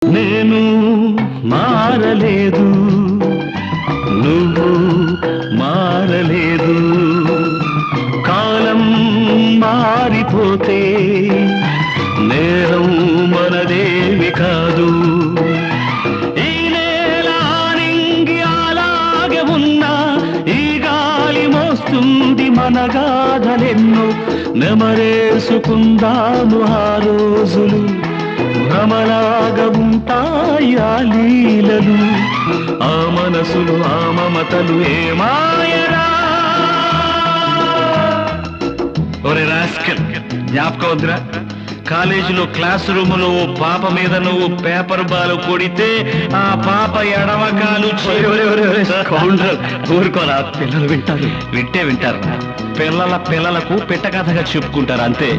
నేను మారలేదు, నువ్వు మారలేదు. కాలం మారిపోతే నేరం మనదేవి కాదు. ఈ నేల నింగి అలాగే ఉన్నా ఈ గాలి మోస్తుంది మన గాథలెన్నో. నెమరేసుకుందాము ఆ రోజులు, భ్రమలాగా ఉంటాయి ఆ లీలలు. ఆ మనసులు ఆ మమతలు ఏ మాయరా. ఒరే రాస్కల్, జ్ఞాపకం వద్దురా? కాలేజీలో క్లాస్ రూములో ఓ పాప మీద నువ్వు పేపర్ బాల్ కొడితే ఆ పాప ఎడమకాలు ఊరుకోరా, పిల్లలు వింటారు. వింటే వింటారు, పిల్లలకు పెట్ట కథగా చెప్పుకుంటారు అంతే.